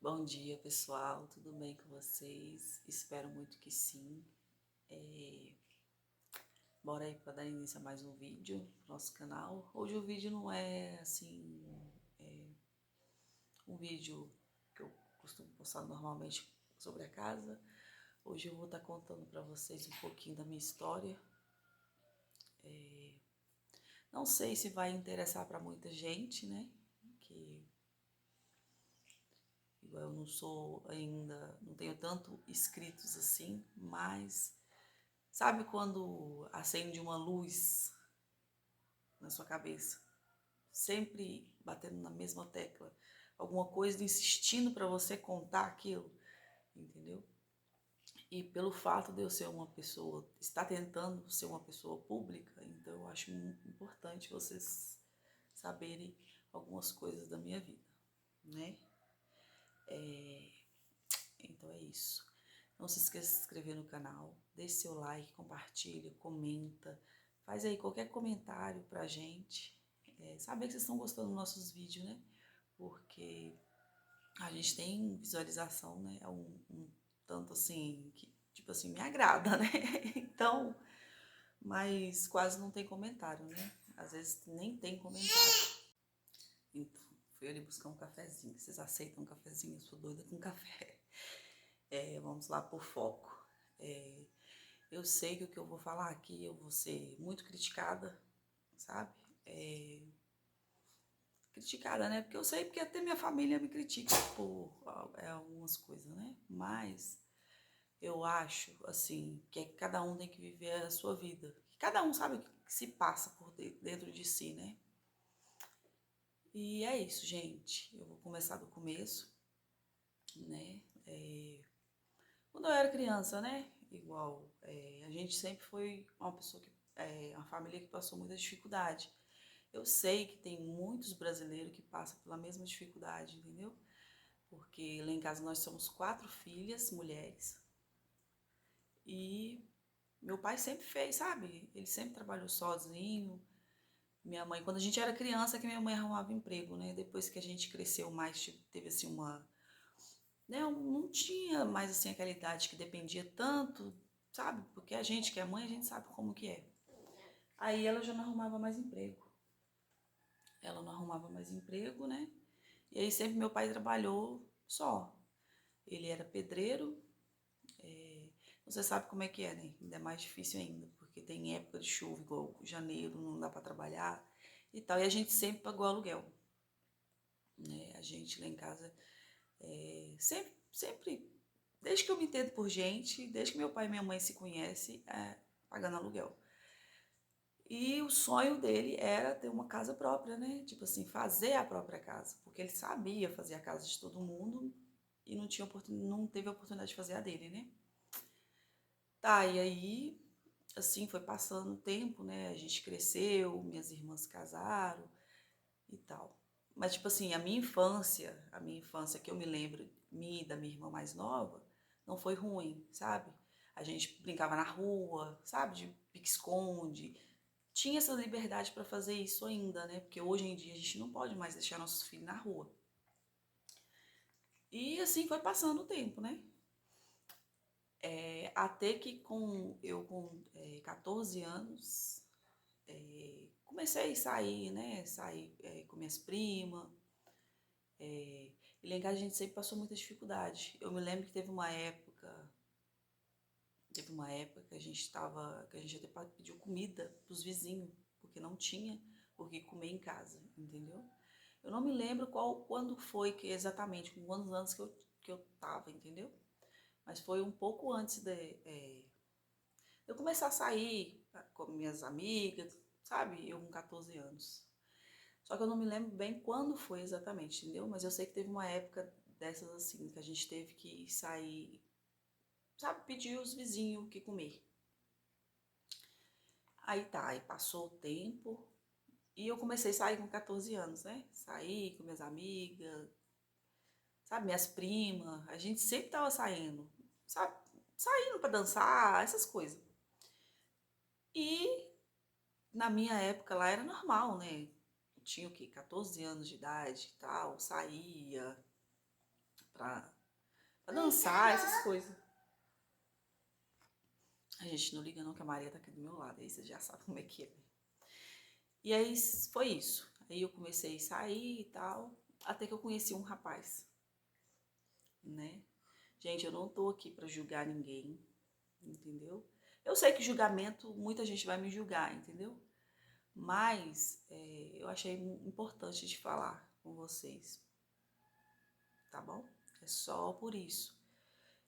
Bom dia, pessoal. Tudo bem com vocês? Espero muito que sim. Bora aí para dar início a mais um vídeo no nosso canal. Hoje o vídeo não é assim um vídeo que eu costumo postar normalmente sobre a casa. Hoje eu vou estar contando para vocês um pouquinho da minha história. Não sei se vai interessar para muita gente, né? Que igual eu não sou ainda, não tenho tanto inscritos assim, mas sabe quando acende uma luz na sua cabeça, sempre batendo na mesma tecla, alguma coisa insistindo para você contar aquilo, entendeu? E pelo fato de eu ser uma pessoa, estar tentando ser uma pessoa pública, então eu acho importante vocês saberem algumas coisas da minha vida, né? Então é isso. Não se esqueça de se inscrever no canal, deixe seu like, compartilha, comenta, faz aí qualquer comentário pra gente. Saber que vocês estão gostando dos nossos vídeos, né? Porque a gente tem visualização, né? É um tanto assim, que tipo assim, me agrada, né? Então, mas quase não tem comentário, né? Às vezes nem tem comentário. Então, fui ali buscar um cafezinho. Vocês aceitam um cafezinho? Eu sou doida com café. Vamos lá por foco. É, eu sei que o que eu vou falar aqui eu vou ser muito criticada, sabe? Criticada, né? Porque eu sei porque até minha família me critica por algumas coisas, né? Mas eu acho, assim, que cada um tem que viver a sua vida. Cada um sabe o que se passa por dentro de si, né? E é isso, gente. Eu vou começar do começo, né? Quando eu era criança, né? Igual, a gente sempre foi uma pessoa que, uma família que passou muita dificuldade. Eu sei que tem muitos brasileiros que passam pela mesma dificuldade, entendeu? Porque lá em casa nós somos 4 filhas, mulheres, e meu pai sempre fez, sabe? Ele sempre trabalhou sozinho. Minha mãe, quando a gente era criança, que minha mãe arrumava emprego, né? Depois que a gente cresceu mais, tipo, teve assim uma, né? Não tinha mais assim aquela idade que dependia tanto, sabe? Porque a gente que é mãe, a gente sabe como que é. Aí ela já não arrumava mais emprego. Ela não arrumava mais emprego, né? E aí sempre meu pai trabalhou só. Ele era pedreiro. Você sabe como é que é, né? Ainda é mais difícil ainda, porque tem época de chuva, igual janeiro, não dá para trabalhar e tal. E a gente sempre pagou aluguel, né? A gente lá em casa sempre, desde que eu me entendo por gente, desde que meu pai e minha mãe se conhecem, pagando aluguel. E o sonho dele era ter uma casa própria, né? Tipo assim, fazer a própria casa, porque ele sabia fazer a casa de todo mundo e não teve a oportunidade de fazer a dele, né? Tá, e aí, assim, foi passando o tempo, né? A gente cresceu, minhas irmãs casaram e tal. Mas, tipo assim, a minha infância que eu me lembro, minha e da minha irmã mais nova, não foi ruim, sabe? A gente brincava na rua, sabe? De pique-esconde. Tinha essa liberdade para fazer isso ainda, né? Porque hoje em dia a gente não pode mais deixar nossos filhos na rua. E assim foi passando o tempo, né? Até que com 14 anos, comecei a sair, né? Sair com minhas primas. E lá em casa a gente sempre passou muita dificuldade. Eu me lembro que teve uma época que a gente até pediu comida pros vizinhos, porque não tinha o que comer em casa, entendeu? Eu não me lembro quando foi que exatamente, com quantos anos que eu tava, entendeu? Mas foi um pouco antes de eu começar a sair com minhas amigas, sabe? Eu com 14 anos. Só que eu não me lembro bem quando foi exatamente, entendeu? Mas eu sei que teve uma época dessas assim, que a gente teve que sair, sabe? Pedir os vizinhos o que comer. Aí tá, aí passou o tempo e eu comecei a sair com 14 anos, né? Sair com minhas amigas, sabe? Minhas primas, a gente sempre tava saindo, sabe? Saindo pra dançar, essas coisas. E na minha época lá era normal, né? Eu tinha o quê? 14 anos de idade e tal, saía pra dançar, essas coisas. A gente não liga não, que a Maria tá aqui do meu lado, aí vocês já sabem como é que é. E aí foi isso. Aí eu comecei a sair e tal, até que eu conheci um rapaz, né? Gente, eu não tô aqui pra julgar ninguém, entendeu? Eu sei que julgamento, muita gente vai me julgar, entendeu? Mas eu achei importante de falar com vocês, tá bom? É só por isso.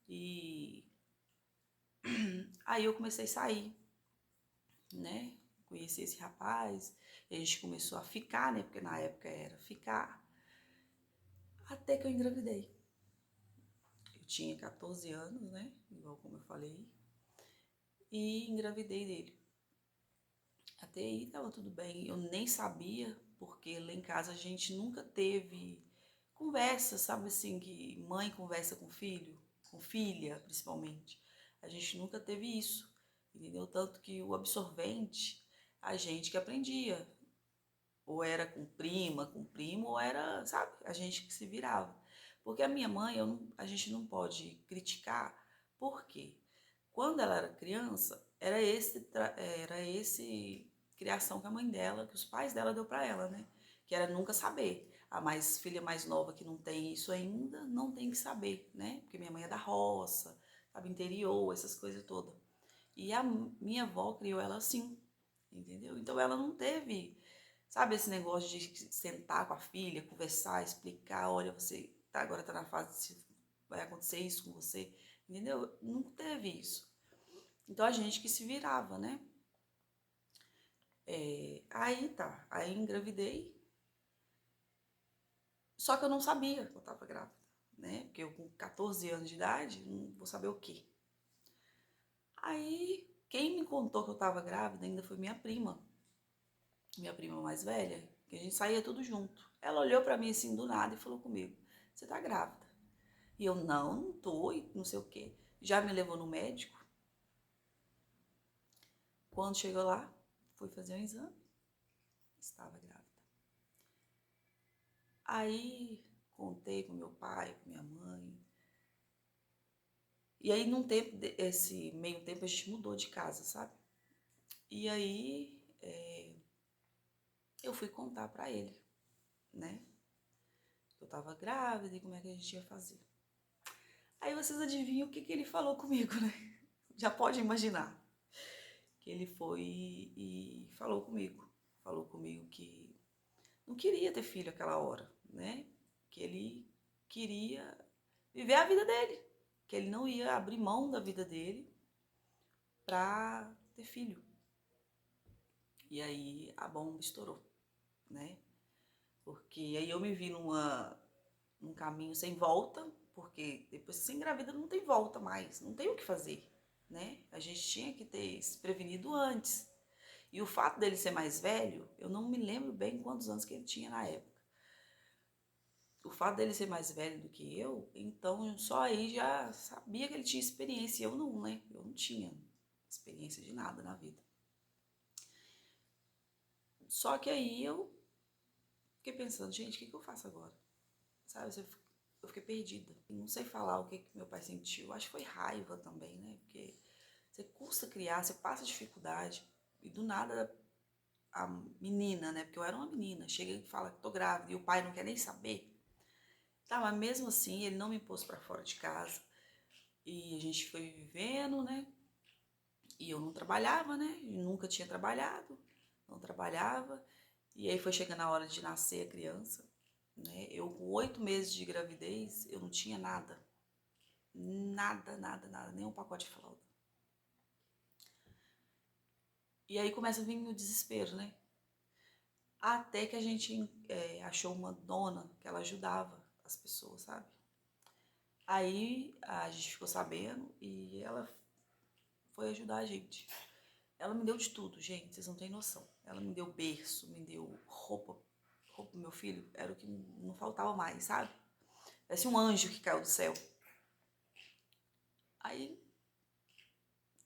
E aí eu comecei a sair, né? Conheci esse rapaz, e a gente começou a ficar, né? Porque na época era ficar, até que eu engravidei. Eu tinha 14 anos, né? Igual como eu falei, e engravidei dele. Até aí tava tudo bem. Eu nem sabia, porque lá em casa a gente nunca teve conversa, sabe assim, que mãe conversa com filho, com filha principalmente. A gente nunca teve isso, entendeu? Tanto que o absorvente, a gente que aprendia. Ou era com prima, com primo, ou era, sabe, a gente que se virava. Porque a minha mãe, a gente não pode criticar, porque quando ela era criança, era esse criação que a mãe dela, que os pais dela deu para ela, né? Que era nunca saber. A filha mais nova que não tem isso ainda, não tem que saber, né? Porque minha mãe é da roça, sabe, interior, essas coisas todas. E a minha avó criou ela assim, entendeu? Então ela não teve, sabe, esse negócio de sentar com a filha, conversar, explicar, olha, você agora tá na fase de vai acontecer isso com você, entendeu? Não teve isso. Então a gente que se virava, né? Aí tá, aí engravidei, só que eu não sabia que eu tava grávida, né? Porque eu com 14 anos de idade, não vou saber o quê. Aí quem me contou que eu tava grávida ainda foi minha prima mais velha, que a gente saía tudo junto. Ela olhou pra mim assim do nada e falou comigo: "Você tá grávida?" E eu: "Não tô", e não sei o quê. Já me levou no médico. Quando chegou lá, fui fazer um exame, estava grávida. Aí contei com meu pai, com minha mãe. E aí esse meio tempo a gente mudou de casa, sabe? E aí eu fui contar pra ele, né? Eu tava grávida e como é que a gente ia fazer. Aí vocês adivinham o que ele falou comigo, né? Já pode imaginar. Que ele foi e falou comigo. Falou comigo que não queria ter filho aquela hora, né? Que ele queria viver a vida dele. Que ele não ia abrir mão da vida dele pra ter filho. E aí a bomba estourou, né? Porque aí eu me vi num caminho sem volta, porque depois que você engravida não tem volta mais, não tem o que fazer, né? A gente tinha que ter se prevenido antes. E o fato dele ser mais velho, eu não me lembro bem quantos anos que ele tinha na época. O fato dele ser mais velho do que eu, então só aí já sabia que ele tinha experiência. Eu não, né? Eu não tinha experiência de nada na vida. Só que aí eu fiquei pensando, gente, o que eu faço agora? Sabe, eu fiquei perdida. Não sei falar o que meu pai sentiu. Acho que foi raiva também, né? Porque você custa criar, você passa dificuldade. E do nada a menina, né? Porque eu era uma menina, chega e fala que tô grávida e o pai não quer nem saber. Tá, mas mesmo assim ele não me pôs pra fora de casa. E a gente foi vivendo, né? E eu não trabalhava, né? Eu nunca tinha trabalhado, não trabalhava. E aí foi chegando a hora de nascer a criança, né? Eu com 8 meses de gravidez, eu não tinha nada. Nada, nada, nada, nem um pacote de fralda. E aí começa a vir o desespero, né? Até que a gente achou uma dona que ela ajudava as pessoas, sabe? Aí a gente ficou sabendo e ela foi ajudar a gente. Ela me deu de tudo, gente, vocês não têm noção. Ela me deu berço, me deu roupa. Roupa do meu filho era o que não faltava mais, sabe? Parece um anjo que caiu do céu. Aí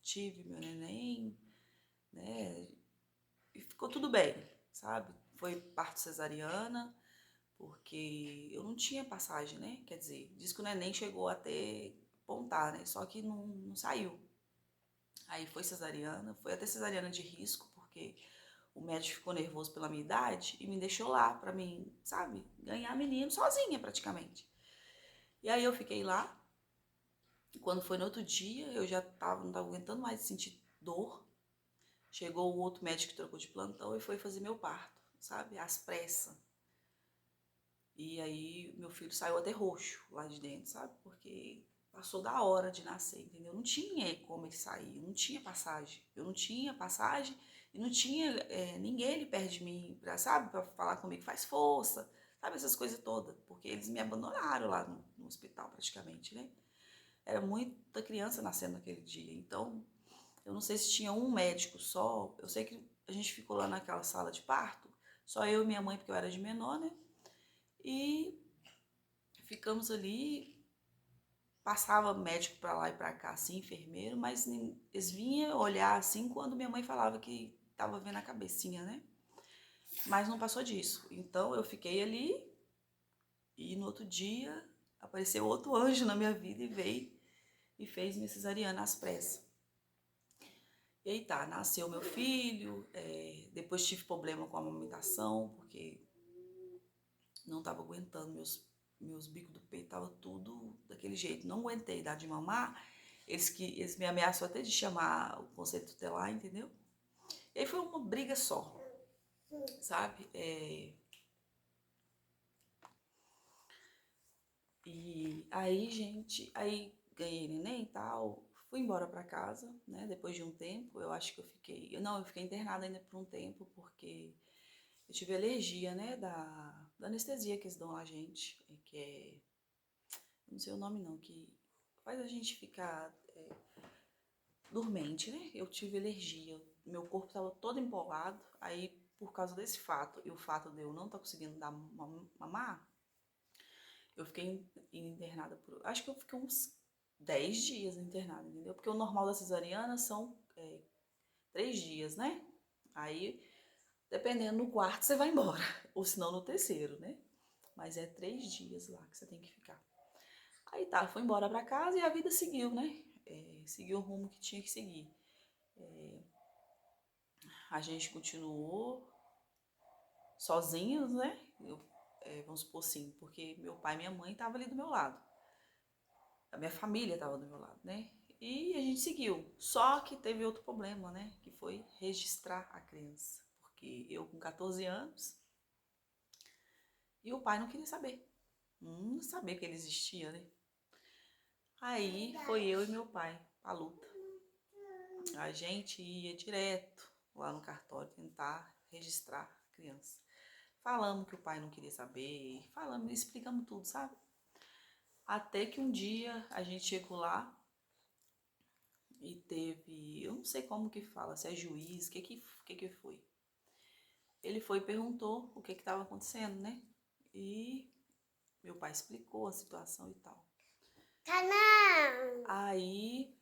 tive meu neném, né? E ficou tudo bem, sabe? Foi parto cesariana, porque eu não tinha passagem, né? Quer dizer, diz que o neném chegou até pontar, né? Só que não saiu. Aí foi cesariana, foi até cesariana de risco, porque o médico ficou nervoso pela minha idade e me deixou lá pra mim, sabe, ganhar menino sozinha praticamente. E aí eu fiquei lá. E quando foi no outro dia, eu já não tava aguentando mais sentir dor. Chegou o outro médico que trocou de plantão e foi fazer meu parto, sabe, às pressas. E aí meu filho saiu até roxo lá de dentro, sabe, porque passou da hora de nascer, entendeu? Não tinha como ele sair, não tinha passagem. Eu não tinha passagem e não tinha ninguém ali perto de mim, sabe, pra falar comigo, faz força, sabe, essas coisas todas. Porque eles me abandonaram lá no hospital praticamente, né? Era muita criança nascendo naquele dia, então eu não sei se tinha um médico só. Eu sei que a gente ficou lá naquela sala de parto, só eu e minha mãe, porque eu era de menor, né? E ficamos ali, passava médico pra lá e pra cá, assim, enfermeiro, mas eles vinham olhar assim quando minha mãe falava que tava vendo a cabecinha, né? Mas não passou disso. Então eu fiquei ali e no outro dia apareceu outro anjo na minha vida e veio e fez minha cesariana às pressas. E aí tá, nasceu meu filho, depois tive problema com a amamentação, porque não tava aguentando, meus bicos do peito tava tudo daquele jeito. Não aguentei dar de mamar, eles me ameaçaram até de chamar o conselho tutelar, entendeu? E aí foi uma briga só, sabe? E aí, gente, aí ganhei neném e tal, fui embora pra casa, né? Depois de um tempo, eu acho que eu fiquei internada ainda por um tempo, porque eu tive alergia, né, da anestesia que eles dão a gente, que é, não sei o nome não, que faz a gente ficar dormente, né? Eu tive alergia, meu corpo estava todo empolado, aí por causa desse fato e o fato de eu não estar conseguindo dar mamar, eu fiquei internada acho que eu fiquei uns 10 dias internada, entendeu? Porque o normal da cesariana são 3 dias, né? Aí, dependendo do quarto, você vai embora, ou se não no terceiro, né? Mas é 3 dias lá que você tem que ficar. Aí tá, foi embora pra casa e a vida seguiu, né? Seguiu o rumo que tinha que seguir. A gente continuou sozinhos, né? Vamos supor assim, porque meu pai e minha mãe estavam ali do meu lado. A minha família estava do meu lado, né? E a gente seguiu. Só que teve outro problema, né? Que foi registrar a criança. Porque eu com 14 anos e o pai não queria saber. Não sabia que ele existia, né? Aí foi eu e meu pai pra luta. A gente ia direto lá no cartório tentar registrar a criança. Falamos que o pai não queria saber, falamos, explicamos tudo, sabe? Até que um dia a gente chegou lá e teve, eu não sei como que fala, se é juiz, o que foi. Ele foi e perguntou o que estava acontecendo, né? E meu pai explicou a situação e tal. Aí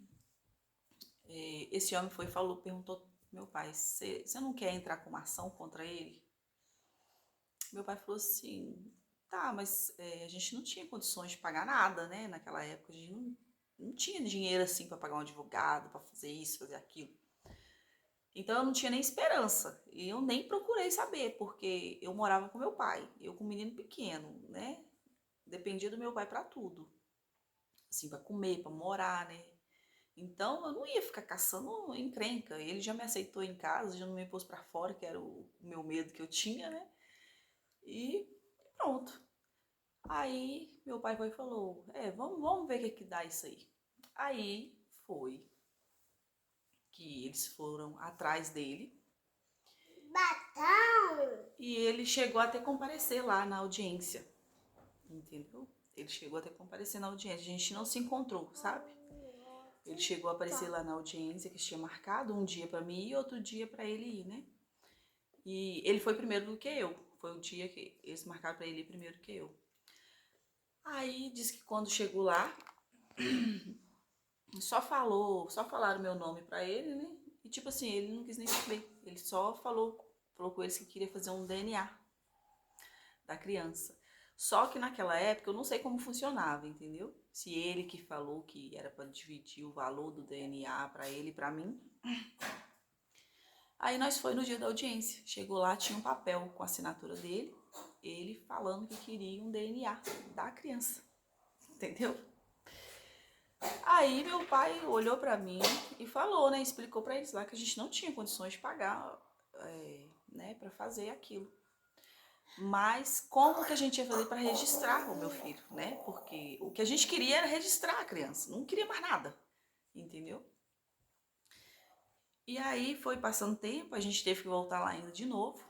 esse homem foi e falou, perguntou pro meu pai, você não quer entrar com uma ação contra ele? Meu pai falou assim, tá, mas a gente não tinha condições de pagar nada, né? Naquela época a gente não tinha dinheiro assim para pagar um advogado, para fazer isso, fazer aquilo. Então eu não tinha nem esperança. E eu nem procurei saber, porque eu morava com meu pai, eu com um menino pequeno, né? Dependia do meu pai para tudo. Assim, para comer, para morar, né? Então eu não ia ficar caçando encrenca. Ele já me aceitou em casa, já não me pôs para fora, que era o meu medo que eu tinha, né? E pronto. Aí meu pai foi e falou, vamos ver o que dá isso aí. Aí foi que eles foram atrás dele. Batão! E ele chegou até comparecer lá na audiência, entendeu? Ele chegou até comparecer na audiência, a gente não se encontrou, sabe? Ele chegou a aparecer lá na audiência que tinha marcado um dia pra mim e outro dia pra ele ir, né? E ele foi primeiro do que eu, foi o dia que eles marcaram pra ele ir primeiro que eu. Aí disse que quando chegou lá, só falaram meu nome pra ele, né? E tipo assim, ele não quis nem saber. Ele só falou com eles que queria fazer um DNA da criança. Só que naquela época eu não sei como funcionava, entendeu? Se ele que falou que era para dividir o valor do DNA para ele e para mim. Aí nós foi no dia da audiência. Chegou lá, tinha um papel com a assinatura dele, ele falando que queria um DNA da criança, entendeu? Aí meu pai olhou pra mim e falou, né? Explicou pra eles lá que a gente não tinha condições de pagar, né, para fazer aquilo. Mas como que a gente ia fazer para registrar o meu filho, né? Porque o que a gente queria era registrar a criança, não queria mais nada, entendeu? E aí foi passando tempo, a gente teve que voltar lá ainda de novo.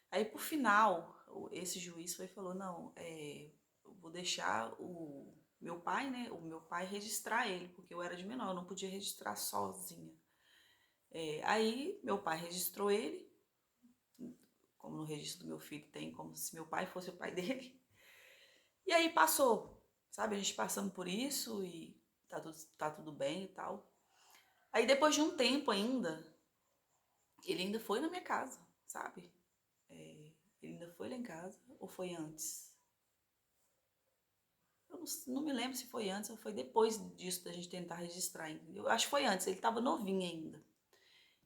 Aí por final, esse juiz foi e falou, não, eu vou deixar o meu pai, né? O meu pai registrar ele, porque eu era de menor, eu não podia registrar sozinha. Aí meu pai registrou ele, como no registro do meu filho tem, como se meu pai fosse o pai dele. E aí passou, sabe? A gente passando por isso e tá tudo bem e tal. Aí depois de um tempo ainda, ele ainda foi na minha casa, sabe? Ele ainda foi lá em casa, ou foi antes? Eu não me lembro se foi antes ou foi depois disso da gente tentar registrar, entendeu? Eu acho que foi antes, ele tava novinho ainda.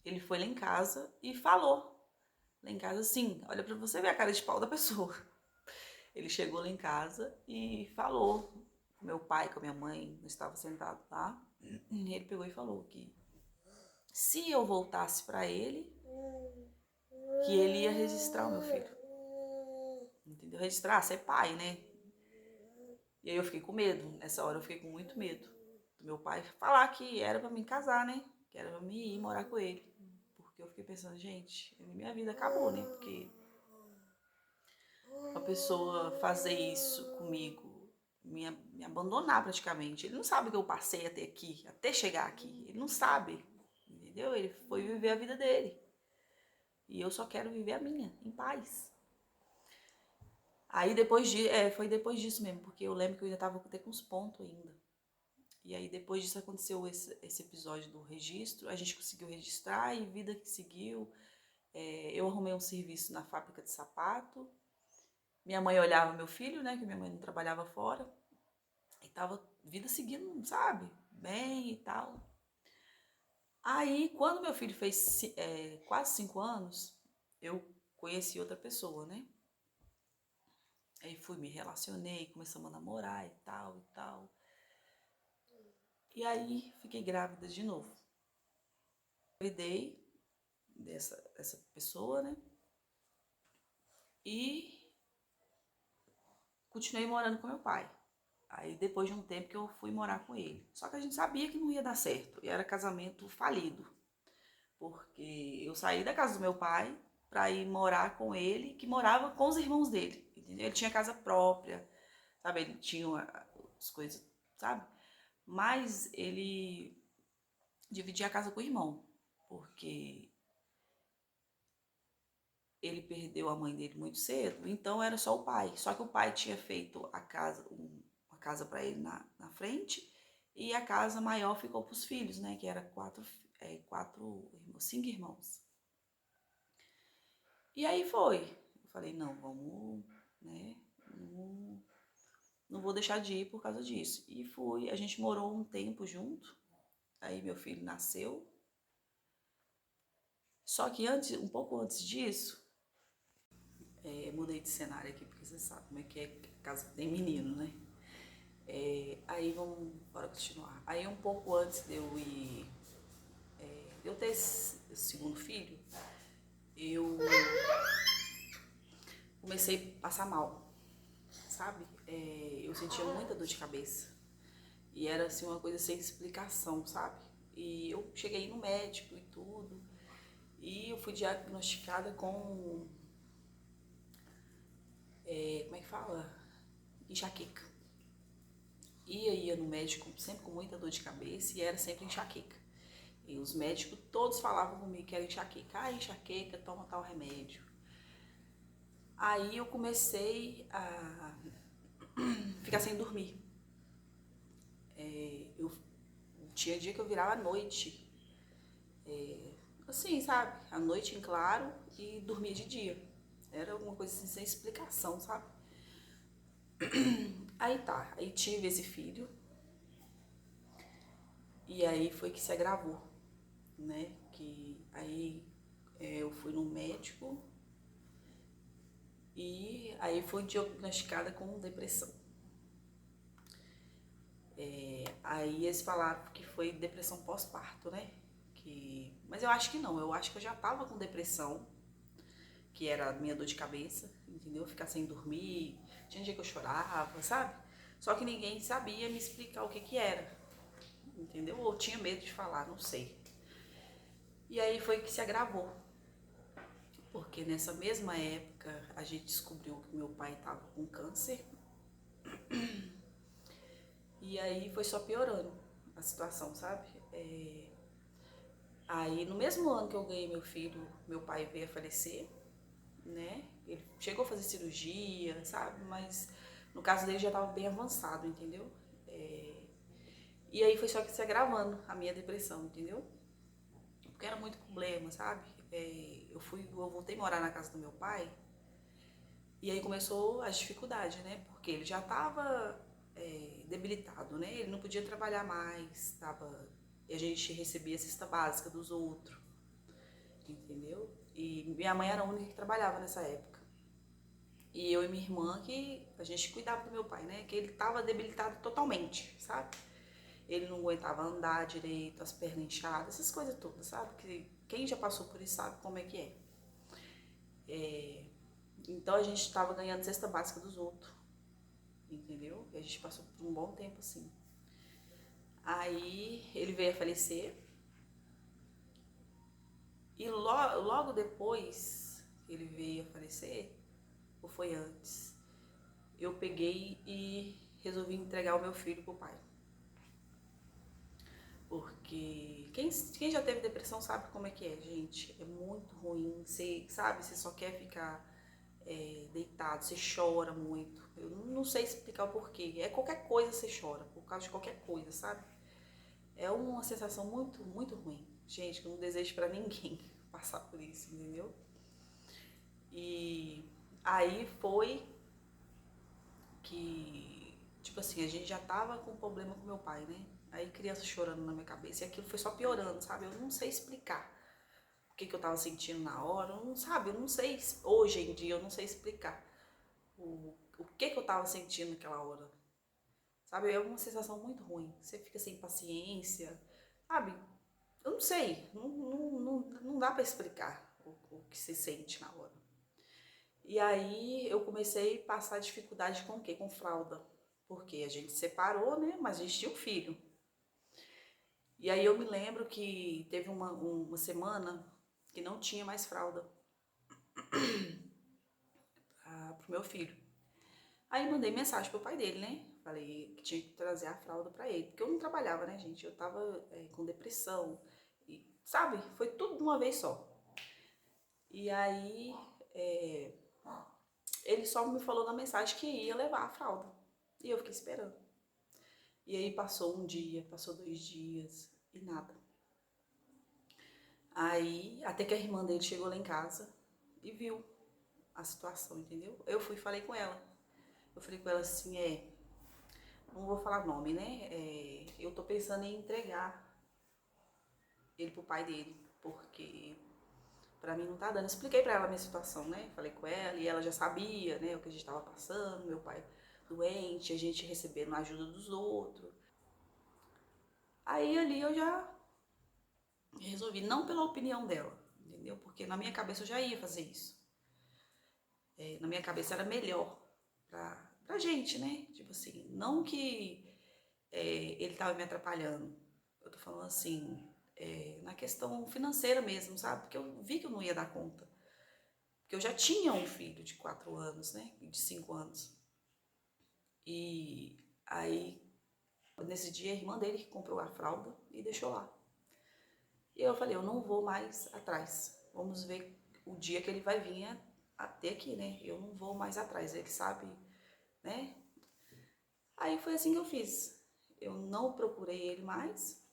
Ele foi lá em casa e falou. Lá em casa, assim, olha pra você ver a cara de pau da pessoa. Ele chegou lá em casa e falou. Meu pai com a minha mãe estava sentado lá. E ele pegou e falou que se eu voltasse pra ele, que ele ia registrar o meu filho. Entendeu? Registrar, ser pai, né? E aí eu fiquei com medo. Nessa hora eu fiquei com muito medo do meu pai falar que era pra mim casar, né? Que era pra mim ir morar com ele. Porque eu fiquei pensando, gente, minha vida acabou, né? Porque uma pessoa fazer isso comigo, me abandonar praticamente. Ele não sabe o que eu passei até aqui, até chegar aqui. Ele não sabe, entendeu? Ele foi viver a vida dele. E eu só quero viver a minha, em paz. Aí foi depois disso mesmo, porque eu lembro que eu ainda tava até com uns pontos ainda. E aí depois disso aconteceu esse episódio do registro, a gente conseguiu registrar e vida que seguiu. Eu arrumei um serviço na fábrica de sapato. Minha mãe olhava meu filho, né, que minha mãe não trabalhava fora. E tava vida seguindo, sabe, bem e tal. Aí quando meu filho fez quase 5 anos, eu conheci outra pessoa, né. Aí fui, me relacionei, começamos a namorar e tal e tal. E aí fiquei grávida de novo. Engravidei dessa pessoa, né? E continuei morando com meu pai. Aí depois de um tempo que eu fui morar com ele. Só que a gente sabia que não ia dar certo. E era casamento falido. Porque eu saí da casa do meu pai pra ir morar com ele, que morava com os irmãos dele. Entendeu? Ele tinha casa própria, sabe? Ele tinha as coisas, sabe? Mas ele dividia a casa com o irmão. Porque ele perdeu a mãe dele muito cedo, então era só o pai. Só que o pai tinha feito uma casa para ele na frente e a casa maior ficou para os filhos, né? Que era cinco irmãos. E aí foi. Eu falei, não, vamos, né? Não, não vou deixar de ir por causa disso. E fui, a gente morou um tempo junto. Aí meu filho nasceu. Só que um pouco antes disso, mudei de cenário aqui, porque você sabe como é que é casa que tem menino, né? Aí bora continuar. Aí um pouco antes de eu ir, de eu ter esse segundo filho, eu comecei a passar mal, sabe? Eu sentia muita dor de cabeça. E era assim uma coisa sem explicação, sabe? E eu cheguei no médico e tudo. E eu fui diagnosticada com, como é que fala? Enxaqueca. Ia no médico sempre com muita dor de cabeça e era sempre enxaqueca. E os médicos todos falavam comigo que era enxaqueca. Ah, enxaqueca, toma tal remédio. Aí eu comecei a ficar sem dormir. Eu tinha dia que eu virava à noite. Assim, sabe? À noite em claro e dormia de dia. Era alguma coisa assim sem explicação, sabe? Aí tá, aí tive esse filho, e aí foi que se agravou, né? Que aí eu fui no médico e aí fui diagnosticada com depressão. Aí eles falaram que foi depressão pós-parto, né? Mas eu acho que não, eu acho que eu já tava com depressão, que era a minha dor de cabeça, entendeu? Ficar sem dormir, tinha dia que eu chorava, sabe? Só que ninguém sabia me explicar o que que era, entendeu? Ou tinha medo de falar, não sei. E aí foi que se agravou, porque nessa mesma época a gente descobriu que meu pai estava com câncer, e aí foi só piorando a situação, sabe? Aí no mesmo ano que eu ganhei meu filho, meu pai veio a falecer, né? Ele chegou a fazer cirurgia, sabe? Mas no caso dele já estava bem avançado, entendeu? E aí foi só que se agravando a minha depressão, entendeu? Porque era muito problema, sabe? Eu voltei a morar na casa do meu pai e aí começou as dificuldades, né? Porque ele já estava debilitado, né? Ele não podia trabalhar mais, e a gente recebia a cesta básica dos outros, entendeu? E minha mãe era a única que trabalhava nessa época. E eu e minha irmã que a gente cuidava do meu pai, né? Que ele estava debilitado totalmente, sabe? Ele não aguentava andar direito, as pernas inchadas, essas coisas todas, sabe? Que quem já passou por isso sabe como é que é. Então a gente estava ganhando cesta básica dos outros, entendeu? E a gente passou por um bom tempo assim. Aí ele veio a falecer e logo depois que ele veio a falecer, ou foi antes, eu peguei e resolvi entregar o meu filho pro pai. Porque quem já teve depressão sabe como é que é, gente. É muito ruim. Você, sabe, você só quer ficar deitado, você chora muito. Eu não sei explicar o porquê. É qualquer coisa você chora, por causa de qualquer coisa, sabe? É uma sensação muito, muito ruim. Gente, que eu não desejo pra ninguém passar por isso, entendeu? E aí foi que, tipo assim, a gente já tava com problema com meu pai, né? Aí criança chorando na minha cabeça. E aquilo foi só piorando, sabe? Eu não sei explicar o que eu tava sentindo na hora. Eu não, sabe? Eu não sei, hoje em dia, eu não sei explicar o que eu tava sentindo naquela hora. Sabe? É uma sensação muito ruim. Você fica sem paciência, sabe? Eu não sei. Não dá pra explicar o que você sente na hora. E aí eu comecei a passar dificuldade com o quê? Com fralda. Porque a gente separou, né? Mas a gente tinha um filho. E aí eu me lembro que teve uma semana que não tinha mais fralda pro meu filho. Aí mandei mensagem pro pai dele, né? Falei que tinha que trazer a fralda pra ele. Porque eu não trabalhava, né, gente? Eu tava com depressão. E, sabe? Foi tudo de uma vez só. E aí ele só me falou na mensagem que ia levar a fralda. E eu fiquei esperando. E aí passou um dia, passou 2 dias e nada. Aí até que a irmã dele chegou lá em casa e viu a situação, entendeu? Eu fui e falei com ela. Eu falei com ela assim, não vou falar nome, né? Eu tô pensando em entregar ele pro pai dele, porque pra mim não tá dando. Expliquei pra ela a minha situação, né? Falei com ela e ela já sabia, né, o que a gente tava passando, meu pai doente, a gente recebendo a ajuda dos outros. Aí ali eu já resolvi, não pela opinião dela, entendeu? Porque na minha cabeça eu já ia fazer isso. Na minha cabeça era melhor pra gente, né? Tipo assim, não que ele tava me atrapalhando. Eu tô falando assim, na questão financeira mesmo, sabe? Porque eu vi que eu não ia dar conta. Porque eu já tinha um filho de 4 anos, né? De 5 anos. E aí, nesse dia, a irmã dele que comprou a fralda e deixou lá. E eu falei, eu não vou mais atrás. Vamos ver o dia que ele vai vir até aqui, né? Eu não vou mais atrás. Ele sabe, né? Aí foi assim que eu fiz. Eu não procurei ele mais.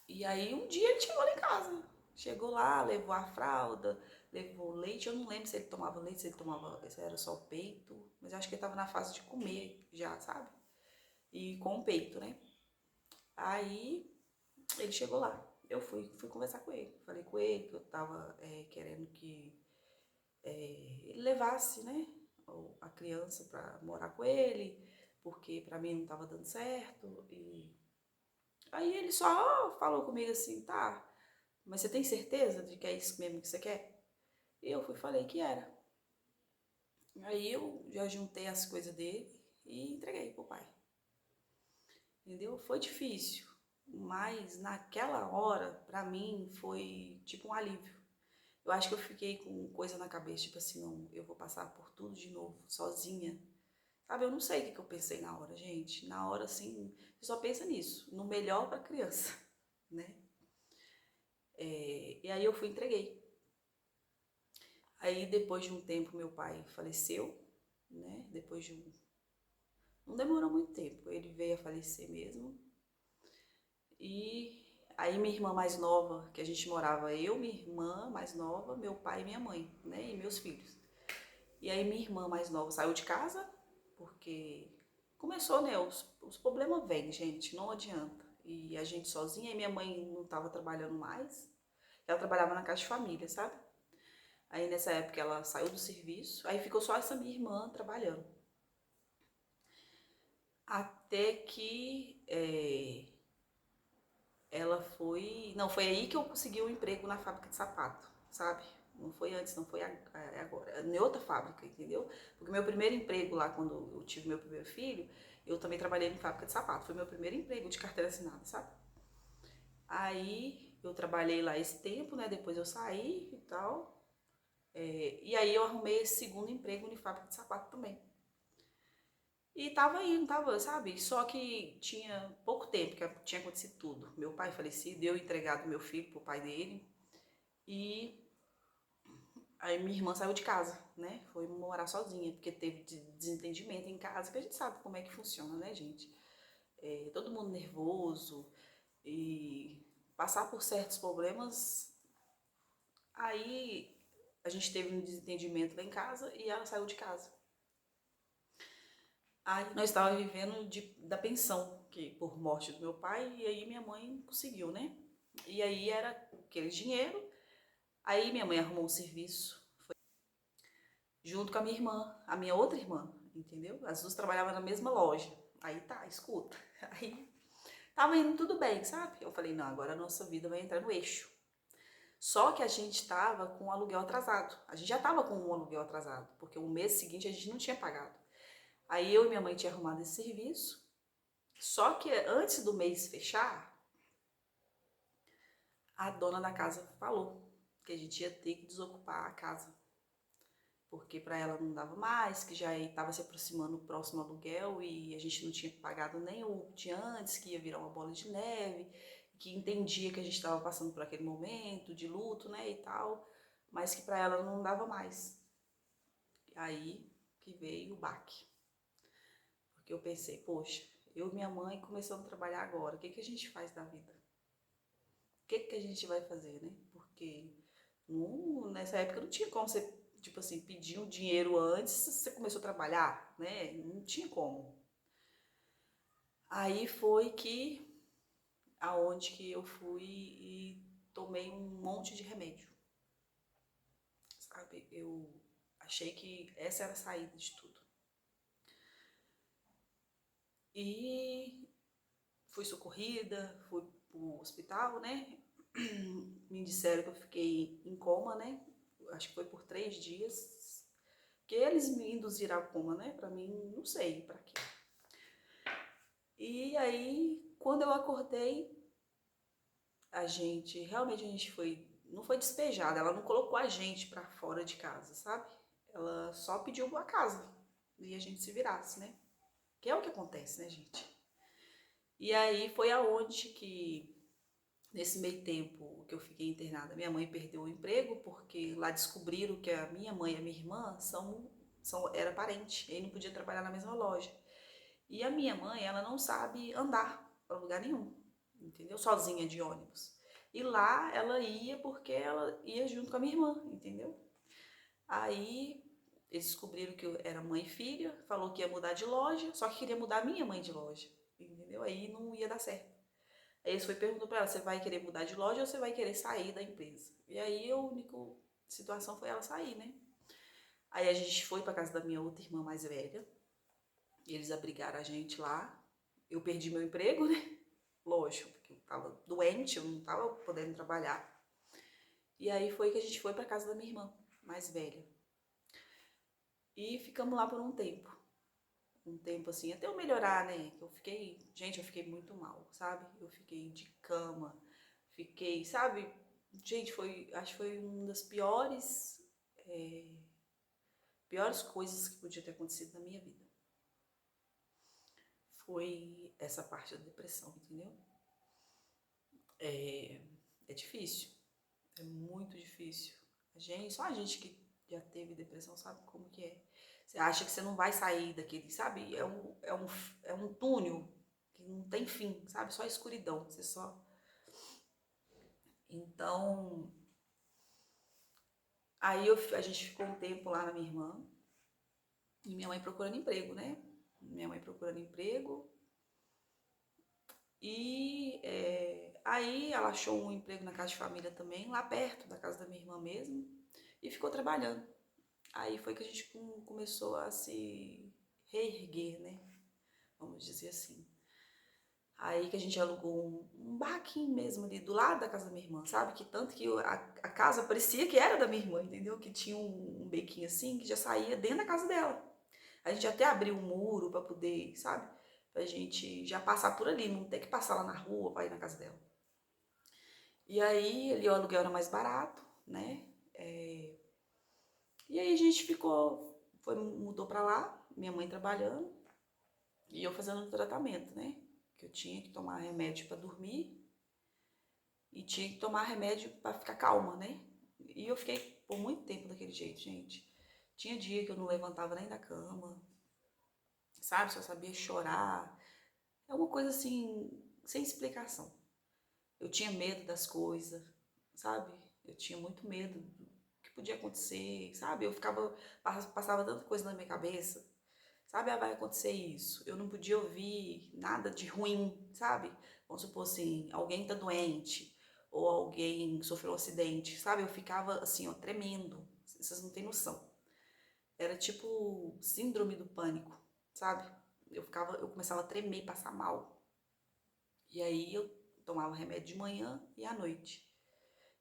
E aí um dia ele chegou lá em casa. Chegou lá, levou a fralda, levou leite. Eu não lembro se ele tomava leite, se era só o peito, mas eu acho que ele tava na fase de comer já, sabe? E com o peito, né? Aí ele chegou lá. Eu fui conversar com ele. Falei com ele que eu tava querendo que ele levasse, né, a criança pra morar com ele, porque pra mim não tava dando certo. E aí ele só falou comigo assim, tá, mas você tem certeza de que é isso mesmo que você quer? E eu falei que era. Aí eu já juntei as coisas dele e entreguei pro pai. Entendeu? Foi difícil, mas naquela hora, pra mim, foi tipo um alívio. Eu acho que eu fiquei com coisa na cabeça, tipo assim, não, eu vou passar por tudo de novo, sozinha. Sabe, eu não sei o que eu pensei na hora, gente. Na hora, assim, você só pensa nisso, no melhor pra criança, né? E aí eu fui e entreguei. Aí depois de um tempo meu pai faleceu, né? Depois de um... Não demorou muito tempo, ele veio a falecer mesmo. E aí minha irmã mais nova, que a gente morava eu, minha irmã mais nova, meu pai e minha mãe, né? E meus filhos. E aí minha irmã mais nova saiu de casa, porque começou, né? Os problemas vêm, gente, não adianta. E a gente sozinha, e minha mãe não estava trabalhando mais. Ela trabalhava na casa de família, sabe? Aí nessa época ela saiu do serviço, aí ficou só essa minha irmã trabalhando. Até que ela foi. Não, foi aí que eu consegui um emprego na fábrica de sapato, sabe? Não foi antes, não foi agora. Em outra fábrica, entendeu? Porque meu primeiro emprego lá, quando eu tive meu primeiro filho, eu também trabalhei em fábrica de sapato. Foi meu primeiro emprego de carteira assinada, sabe? Aí eu trabalhei lá esse tempo, né? Depois eu saí e tal. E aí eu arrumei esse segundo emprego em fábrica de sapato também. E tava indo, tava, sabe? Só que tinha pouco tempo que tinha acontecido tudo. Meu pai falecido, eu entregado meu filho pro pai dele. E aí minha irmã saiu de casa, né? Foi morar sozinha, porque teve desentendimento em casa, que a gente sabe como é que funciona, né, gente? Todo mundo nervoso e passar por certos problemas. Aí a gente teve um desentendimento lá em casa e ela saiu de casa. Aí nós estávamos vivendo da pensão, que por morte do meu pai, e aí minha mãe conseguiu, né? E aí era aquele dinheiro. Aí minha mãe arrumou um serviço junto com a minha irmã, a minha outra irmã, entendeu? As duas trabalhavam na mesma loja. Aí tá, escuta. Aí tava indo tudo bem, sabe? Eu falei, não, agora a nossa vida vai entrar no eixo. Só que a gente tava com o aluguel atrasado. A gente já tava com um aluguel atrasado, porque o mês seguinte a gente não tinha pagado. Aí eu e minha mãe tinha arrumado esse serviço. Só que antes do mês fechar, a dona da casa falou que a gente ia ter que desocupar a casa, porque para ela não dava mais, que já estava se aproximando o próximo aluguel e a gente não tinha pagado nem o de antes, que ia virar uma bola de neve, que entendia que a gente estava passando por aquele momento de luto, né, e tal, mas que para ela não dava mais. Aí que veio o baque, porque eu pensei, poxa, eu e minha mãe começamos a trabalhar agora, o que que a gente faz da vida? O que que a gente vai fazer, né? Porque nessa época não tinha como você, tipo assim, pedir um dinheiro antes, você começou a trabalhar, né? Não tinha como. Aí foi aonde que eu fui e tomei um monte de remédio, sabe? Eu achei que essa era a saída de tudo. E fui socorrida, fui pro hospital, né? Me disseram que eu fiquei em coma, né? Acho que foi por 3 dias. Que eles me induziram a coma, né? Pra mim, não sei pra quê. E aí, quando eu acordei, realmente a gente não foi despejada, ela não colocou a gente pra fora de casa, sabe? Ela só pediu a casa e a gente se virasse, né? Que é o que acontece, né, gente? E aí foi aonde que, nesse meio tempo que eu fiquei internada, minha mãe perdeu o emprego, porque lá descobriram que a minha mãe e a minha irmã era parente, e não podia trabalhar na mesma loja. E a minha mãe, ela não sabe andar para lugar nenhum, entendeu? Sozinha de ônibus. E lá ela ia porque ela ia junto com a minha irmã, entendeu? Aí eles descobriram que eu era mãe e filha, falou que ia mudar de loja, só que queria mudar a minha mãe de loja, entendeu? Aí não ia dar certo. Aí eles foi perguntou pra ela, você vai querer mudar de loja ou você vai querer sair da empresa? E aí a única situação foi ela sair, né? Aí a gente foi pra casa da minha outra irmã mais velha, eles abrigaram a gente lá. Eu perdi meu emprego, né? Lógico, porque eu tava doente, eu não tava podendo trabalhar. E aí foi que a gente foi pra casa da minha irmã mais velha. E ficamos lá por um tempo. Um tempo assim, até eu melhorar, né? Que eu fiquei, gente, eu fiquei muito mal, sabe? Eu fiquei de cama, fiquei, sabe? Gente, acho que foi uma das piores coisas que podia ter acontecido na minha vida. Foi essa parte da depressão, entendeu? É, é difícil, é muito difícil. Só a gente que já teve depressão sabe como que é. Você acha que você não vai sair daquele, sabe? É um túnel que não tem fim, sabe? Só escuridão. Você só. Então, a gente ficou um tempo lá na minha irmã e minha mãe procurando emprego, né? Minha mãe procurando emprego aí ela achou um emprego na casa de família também, lá perto da casa da minha irmã mesmo, e ficou trabalhando. Aí foi que a gente começou a se reerguer, né? Vamos dizer assim. Aí que a gente alugou um barraquinho mesmo ali do lado da casa da minha irmã, sabe? Que tanto que a casa parecia que era da minha irmã, entendeu? Que tinha um bequinho assim que já saía dentro da casa dela. A gente até abriu um muro pra poder, sabe? Pra gente já passar por ali, não ter que passar lá na rua pra ir na casa dela. E aí ali o aluguel era mais barato, né? E aí a gente mudou pra lá, minha mãe trabalhando e eu fazendo o tratamento, né? Que eu tinha que tomar remédio pra dormir e tinha que tomar remédio pra ficar calma, né? E eu fiquei por muito tempo daquele jeito, gente. Tinha dia que eu não levantava nem da cama, sabe? Só sabia chorar. É uma coisa assim, sem explicação. Eu tinha medo das coisas, sabe? Eu tinha muito medo do que podia acontecer, sabe? Passava tanta coisa na minha cabeça, sabe? Ah, vai acontecer isso. Eu não podia ouvir nada de ruim, sabe? Vamos supor assim, alguém tá doente ou alguém sofreu um acidente, sabe? Eu ficava assim, ó, tremendo. Vocês não têm noção. Era tipo síndrome do pânico, sabe? Eu começava a tremer, passar mal. E aí eu tomava remédio de manhã e à noite.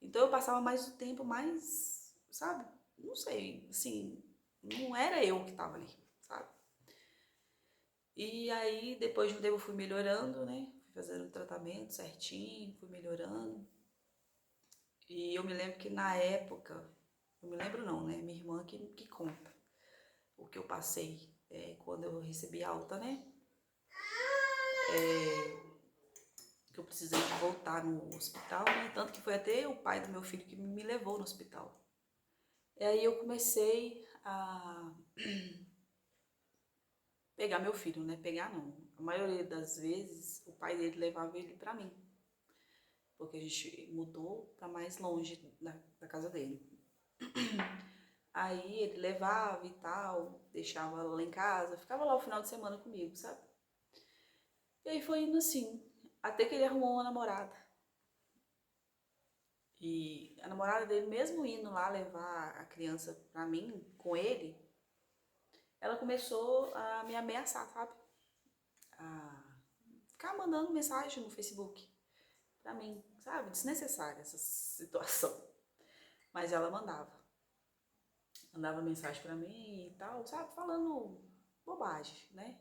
Então eu passava mais o tempo mais, sabe? Não sei, assim, não era eu que tava ali, sabe? E aí depois de um tempo eu fui melhorando, né? Fui fazendo o tratamento certinho, fui melhorando. E eu me lembro que na época, eu me lembro não, né? Minha irmã que conta o que eu passei quando eu recebi alta, né? Que eu precisei voltar no hospital, né? Tanto que foi até o pai do meu filho que me levou no hospital. E aí eu comecei a pegar meu filho, né? Pegar não. A maioria das vezes o pai dele levava ele pra mim, porque a gente mudou pra mais longe da casa dele. Aí ele levava e tal, deixava ela lá em casa, ficava lá o final de semana comigo, sabe? E aí foi indo assim, até que ele arrumou uma namorada. E a namorada dele, mesmo indo lá levar a criança pra mim, com ele, ela começou a me ameaçar, sabe? A ficar mandando mensagem no Facebook pra mim, sabe? Desnecessária essa situação. Mas ela mandava mensagem pra mim e tal, sabe? Falando bobagem, né?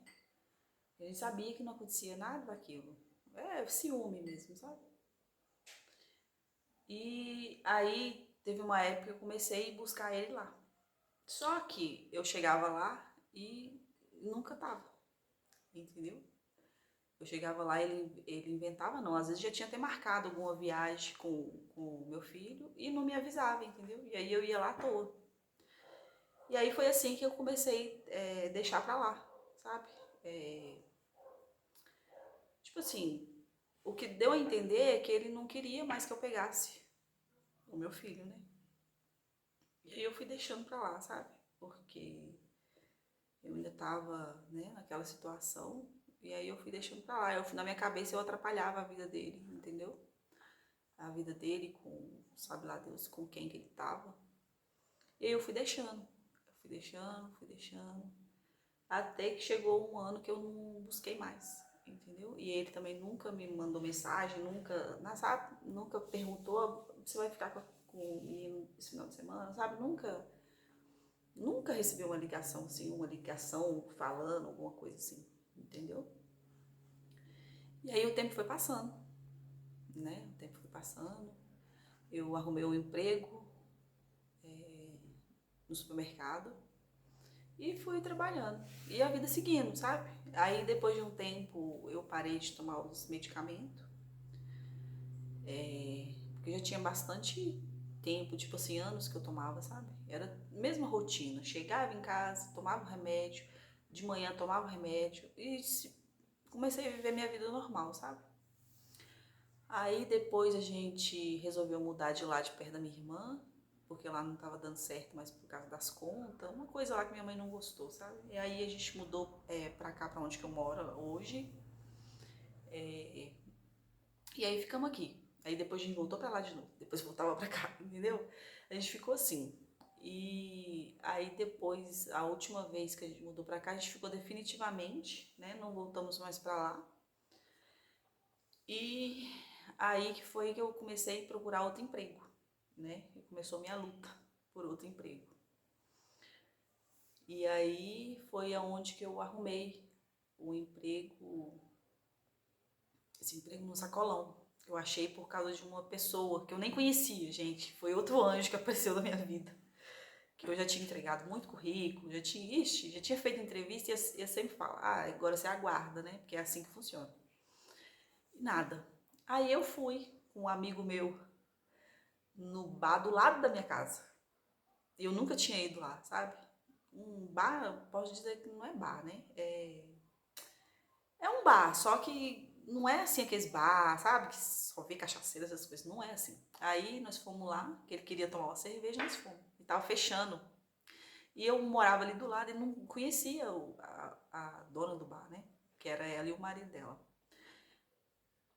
A gente sabia que não acontecia nada daquilo. É ciúme mesmo, sabe? E aí teve uma época que eu comecei a buscar ele lá. Só que eu chegava lá e nunca tava, entendeu? Eu chegava lá, ele inventava não, às vezes já tinha até marcado alguma viagem com o meu filho e não me avisava, entendeu? E aí eu ia lá à toa. E aí foi assim que eu comecei a deixar pra lá, sabe? É, tipo assim, o que deu a entender é que ele não queria mais que eu pegasse o meu filho, né? E aí eu fui deixando pra lá, sabe? Porque eu ainda tava, né, naquela situação. E aí eu fui deixando pra lá. Na minha cabeça eu atrapalhava a vida dele, entendeu? A vida dele com, sabe lá Deus, com quem que ele tava. E aí eu fui deixando. Fui deixando, fui deixando. Até que chegou um ano que eu não busquei mais, entendeu? E ele também nunca me mandou mensagem, nunca, sabe? Nunca perguntou, você vai ficar com o menino esse final de semana, sabe? Nunca recebi uma ligação assim, uma ligação falando, alguma coisa assim, entendeu? E aí o tempo foi passando, né? O tempo foi passando, eu arrumei um emprego no supermercado e fui trabalhando. E a vida seguindo, sabe? Aí depois de um tempo eu parei de tomar os medicamentos, porque já tinha bastante tempo, tipo assim, anos que eu tomava, sabe? Era a mesma rotina. Chegava em casa, tomava o remédio, de manhã tomava o remédio e comecei a viver minha vida normal, sabe? Aí depois a gente resolveu mudar de lá de perto da minha irmã, porque lá não tava dando certo, mas por causa das contas, uma coisa lá que minha mãe não gostou, sabe? E aí a gente mudou pra cá, pra onde que eu moro hoje, e aí ficamos aqui. Aí depois a gente voltou pra lá de novo, depois voltava pra cá, entendeu? A gente ficou assim. E aí depois, a última vez que a gente mudou pra cá, a gente ficou definitivamente, né? Não voltamos mais pra lá. E aí que foi que eu comecei a procurar outro emprego, né? E começou a minha luta por outro emprego. E aí foi aonde que eu arrumei o emprego, esse emprego no sacolão. Eu achei por causa de uma pessoa que eu nem conhecia, gente. Foi outro anjo que apareceu na minha vida. Que eu já tinha entregado muito currículo, já tinha feito entrevista e ia sempre falar, agora você aguarda, né? Porque é assim que funciona. E nada. Aí eu fui com um amigo meu no bar do lado da minha casa. Eu nunca tinha ido lá, sabe? Um bar, posso dizer que não é bar, né? É um bar, só que não é assim aqueles bar, sabe? Que só vê cachaceira, essas coisas. Não é assim. Aí nós fomos lá, que ele queria tomar uma cerveja, nós fomos. E tava fechando. E eu morava ali do lado e não conhecia a dona do bar, né? Que era ela e o marido dela.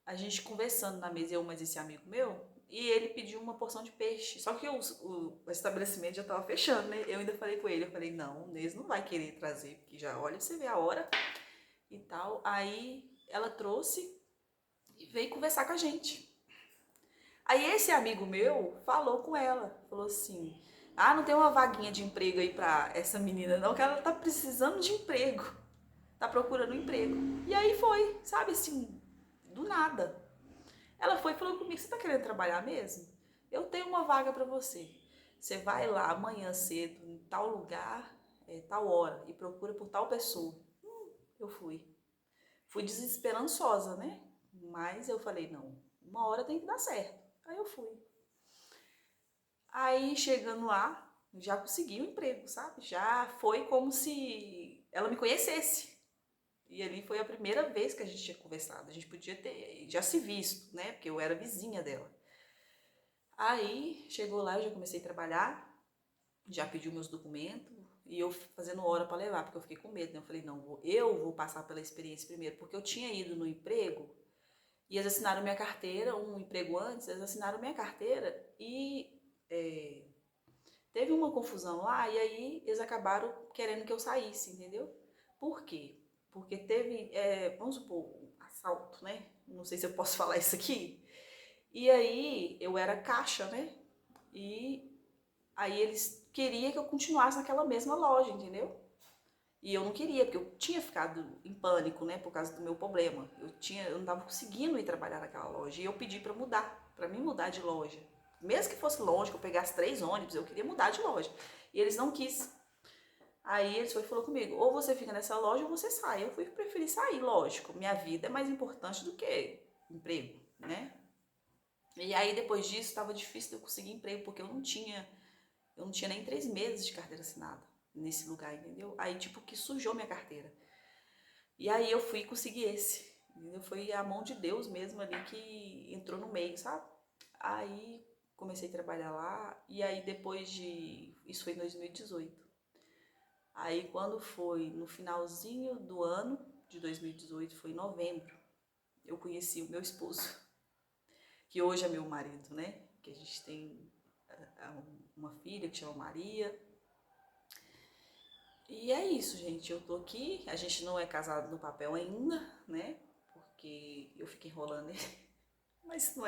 A gente conversando na mesa, eu mais esse amigo meu, e ele pediu uma porção de peixe. Só que o estabelecimento já tava fechando, né? Eu ainda falei com ele, eu falei, não, o Inês não vai querer trazer, porque já olha, você vê a hora e tal. Aí ela trouxe e veio conversar com a gente. Aí esse amigo meu falou com ela, falou assim, não tem uma vaguinha de emprego aí pra essa menina não, que ela tá precisando de emprego, tá procurando um emprego. E aí foi, sabe assim, do nada. Ela foi e falou comigo, você tá querendo trabalhar mesmo? Eu tenho uma vaga pra você. Você vai lá amanhã cedo, em tal lugar, tal hora, e procura por tal pessoa. Eu fui. Fui desesperançosa, né? Mas eu falei, não, uma hora tem que dar certo. Aí eu fui. Aí chegando lá, já consegui o emprego, sabe? Já foi como se ela me conhecesse. E ali foi a primeira vez que a gente tinha conversado. A gente podia ter já se visto, né? Porque eu era vizinha dela. Aí chegou lá, eu já comecei a trabalhar, já pediu meus documentos e eu fazendo hora para levar, porque eu fiquei com medo, né? Eu falei, não, eu vou passar pela experiência primeiro, porque eu tinha ido no emprego e eles assinaram minha carteira, um emprego antes, eles assinaram minha carteira e teve uma confusão lá e aí eles acabaram querendo que eu saísse, entendeu? Por quê? Porque teve, vamos supor, um assalto, né? Não sei se eu posso falar isso aqui. E aí eu era caixa, né? E aí eles queriam que eu continuasse naquela mesma loja, entendeu? E eu não queria, porque eu tinha ficado em pânico, né, por causa do meu problema. Eu não estava conseguindo ir trabalhar naquela loja. E eu pedi para mudar, para mim mudar de loja. Mesmo que fosse longe, que eu pegasse 3 ônibus, eu queria mudar de loja. E eles não quis. Aí eles foi e falou comigo, ou você fica nessa loja ou você sai. Eu preferi sair, lógico. Minha vida é mais importante do que emprego, né? E aí depois disso estava difícil de eu conseguir emprego, porque eu não tinha nem 3 meses de carteira assinada nesse lugar, entendeu? Aí tipo que sujou minha carteira. E aí eu fui conseguir esse, entendeu? Foi a mão de Deus mesmo ali que entrou no meio, sabe? Aí comecei a trabalhar lá e aí depois de... Isso foi em 2018. Aí quando foi no finalzinho do ano de 2018, foi em novembro, eu conheci o meu esposo, que hoje é meu marido, né? Que a gente tem uma filha que chama Maria. E é isso, gente. Eu tô aqui. A gente não é casado no papel ainda, né? Porque eu fico enrolando ele. Mas não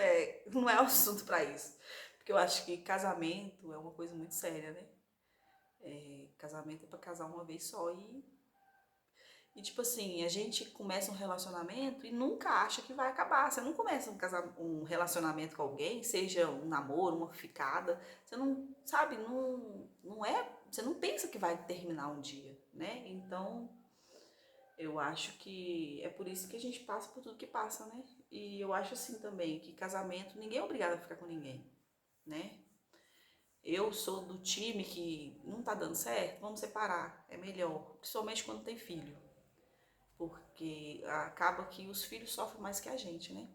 é assunto pra isso. Porque eu acho que casamento é uma coisa muito séria, né? Casamento é pra casar uma vez só e tipo assim, a gente começa um relacionamento e nunca acha que vai acabar. Você não começa um relacionamento com alguém, seja um namoro, uma ficada, você não, sabe, não é, você não pensa que vai terminar um dia, né? Então, eu acho que é por isso que a gente passa por tudo que passa, né? E eu acho assim também que casamento, ninguém é obrigado a ficar com ninguém, né? Eu sou do time que não tá dando certo, vamos separar, é melhor, principalmente quando tem filho, porque acaba que os filhos sofrem mais que a gente, né?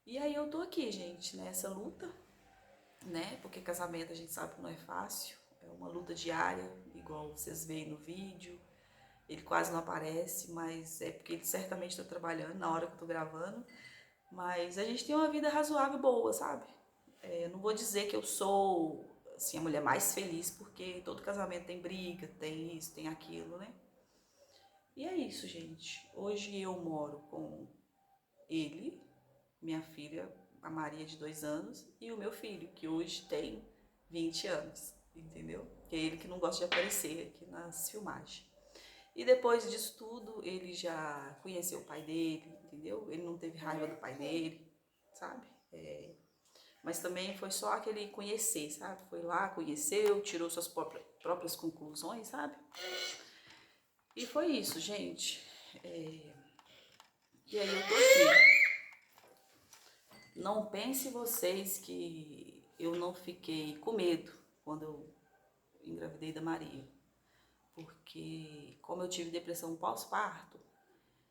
E aí eu tô aqui, gente, nessa luta, né? Porque casamento a gente sabe que não é fácil, é uma luta diária, igual vocês veem no vídeo. Ele quase não aparece, mas é porque ele certamente está trabalhando na hora que eu tô gravando. Mas a gente tem uma vida razoável boa, sabe? Eu não vou dizer que eu sou assim, a mulher mais feliz, porque todo casamento tem briga, tem isso, tem aquilo, né? E é isso, gente. Hoje eu moro com ele, minha filha, a Maria de 2 anos, e o meu filho, que hoje tem 20 anos, entendeu? Que é ele que não gosta de aparecer aqui nas filmagens. E depois disso tudo, ele já conheceu o pai dele, entendeu? Ele não teve raiva do pai dele, sabe? Mas também foi só aquele conhecer, sabe? Foi lá, conheceu, tirou suas próprias conclusões, sabe? E foi isso, gente. E aí eu tô aqui. Não pense vocês que eu não fiquei com medo quando eu engravidei da Maria. Porque como eu tive depressão pós-parto,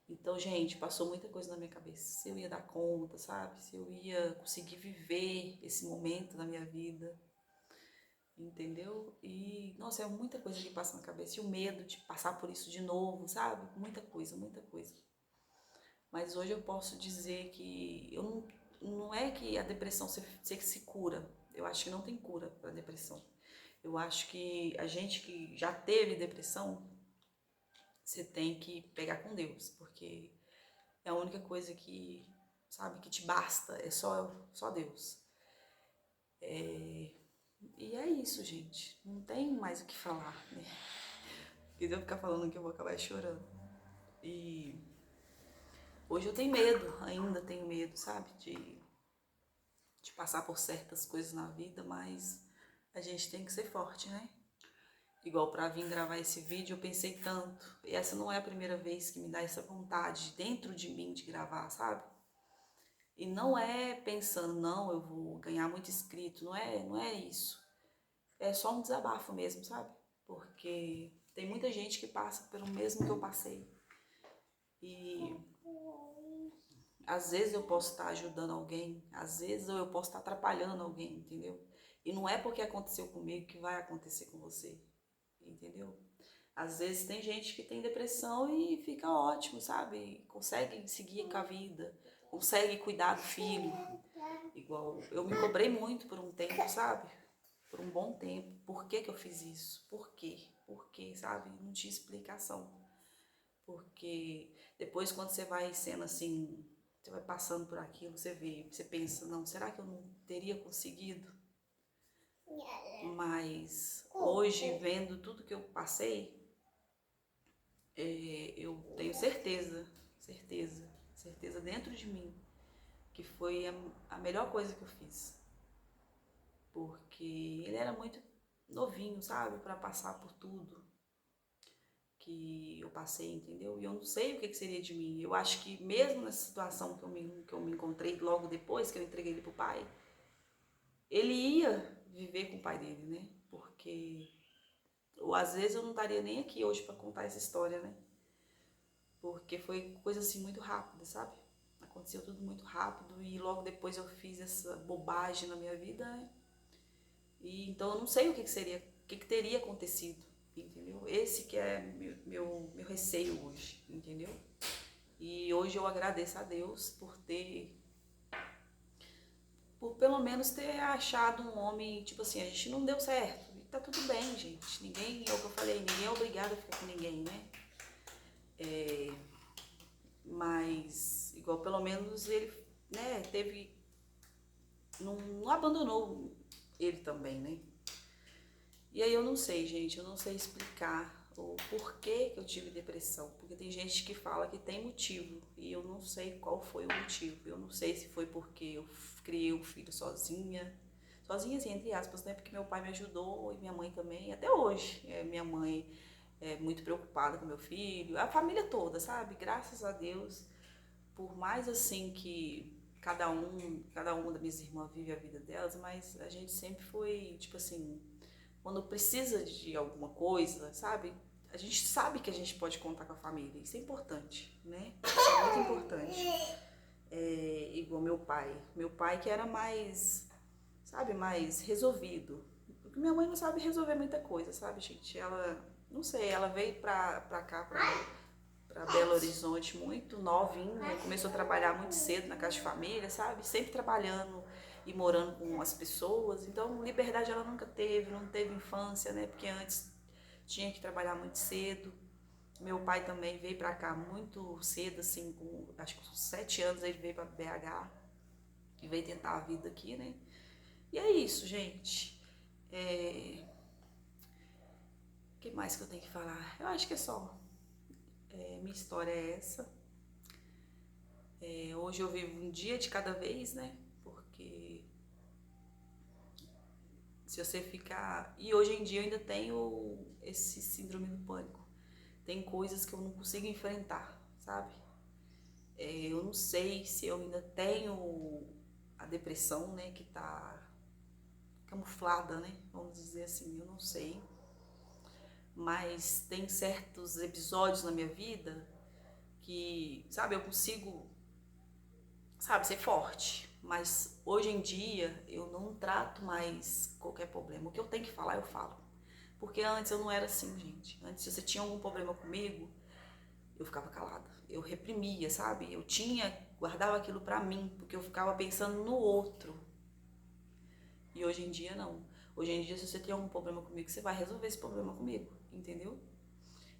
então, gente, passou muita coisa na minha cabeça. Se eu ia dar conta, sabe? Se eu ia conseguir viver esse momento na minha vida, entendeu? E, nossa, é muita coisa que passa na cabeça. E o medo de passar por isso de novo, sabe? Muita coisa, muita coisa. Mas hoje eu posso dizer que eu não é que a depressão se cura. Eu acho que não tem cura para depressão. Eu acho que a gente que já teve depressão, você tem que pegar com Deus, porque é a única coisa que, sabe, que te basta, é só Deus. E é isso, gente. Não tem mais o que falar, né? Porque se eu ficar falando que eu vou acabar chorando. E hoje eu tenho medo, ainda tenho medo, sabe, de passar por certas coisas na vida, mas a gente tem que ser forte, né? Igual pra vir gravar esse vídeo, eu pensei tanto. E essa não é a primeira vez que me dá essa vontade dentro de mim de gravar, sabe? E não é pensando, não, eu vou ganhar muito inscrito, não é isso. É só um desabafo mesmo, sabe? Porque tem muita gente que passa pelo mesmo que eu passei. E às vezes eu posso estar ajudando alguém, às vezes eu posso estar atrapalhando alguém, entendeu? E não é porque aconteceu comigo que vai acontecer com você, entendeu? Às vezes tem gente que tem depressão e fica ótimo, sabe? Consegue seguir com a vida, consegue cuidar do filho. Igual, eu me cobrei muito por um tempo, sabe? Por um bom tempo. Por que que eu fiz isso? Por quê? Por quê, sabe? Não tinha explicação. Porque depois quando você vai sendo assim, você vai passando por aquilo, você vê, você pensa, não, será que eu não teria conseguido? Mas hoje, vendo tudo que eu passei, eu tenho certeza dentro de mim que foi a melhor coisa que eu fiz. Porque ele era muito novinho, sabe, para passar por tudo que eu passei, entendeu? E eu não sei o que seria de mim. Eu acho que mesmo nessa situação que eu me encontrei logo depois que eu entreguei ele pro pai, ele ia viver com o pai dele, né? Porque ou às vezes eu não estaria nem aqui hoje para contar essa história, né? porque foi coisa assim muito rápida, sabe? Aconteceu tudo muito rápido e logo depois eu fiz essa bobagem na minha vida, né? E então eu não sei o que seria, o que teria acontecido, entendeu? Esse que é meu receio hoje, entendeu? E hoje eu agradeço a Deus por pelo menos ter achado um homem, tipo assim, a gente não deu certo. E tá tudo bem, gente. Ninguém, é o que eu falei, ninguém é obrigado a ficar com ninguém, né? Mas, igual pelo menos ele, né, não abandonou ele também, né? E aí eu não sei, gente, eu não sei explicar o porquê que eu tive depressão, porque tem gente que fala que tem motivo e eu não sei qual foi o motivo. Eu não sei se foi porque eu criei um filho sozinha assim, entre aspas, né? Porque meu pai me ajudou e minha mãe também, até hoje. Minha mãe é muito preocupada com meu filho, a família toda, sabe? Graças a Deus, por mais assim que cada uma das minhas irmãs vive a vida delas, mas a gente sempre foi, tipo assim, quando precisa de alguma coisa, sabe? A gente sabe que a gente pode contar com a família. Isso é importante, né? Isso é muito importante. Igual meu pai. Meu pai que era mais, sabe, mais resolvido. Porque minha mãe não sabe resolver muita coisa, sabe, gente? Ela, não sei, ela veio pra cá, pra Belo Horizonte muito novinha, começou a trabalhar muito cedo na casa de família, sabe? Sempre trabalhando e morando com as pessoas. Então, liberdade ela nunca teve, não teve infância, né? Porque antes tinha que trabalhar muito cedo. Meu pai também veio pra cá muito cedo, assim, com acho que com 7 anos ele veio pra BH e veio tentar a vida aqui, né? E é isso, gente. O que mais que eu tenho que falar? Eu acho que é só. Minha história é essa. Hoje eu vivo um dia de cada vez, né? Porque se você ficar. E hoje em dia eu ainda tenho esse síndrome do pânico. Tem coisas que eu não consigo enfrentar, sabe? Eu não sei se eu ainda tenho a depressão, né? Que tá camuflada, né? Vamos dizer assim, eu não sei. Mas tem certos episódios na minha vida que, sabe, eu consigo, sabe, ser forte. Mas hoje em dia eu não trato mais qualquer problema. O que eu tenho que falar, eu falo. Porque antes eu não era assim, gente. Antes, se você tinha algum problema comigo, eu ficava calada. Eu reprimia, sabe? Eu guardava aquilo pra mim, porque eu ficava pensando no outro. E hoje em dia não. Hoje em dia, se você tem algum problema comigo, você vai resolver esse problema comigo, entendeu?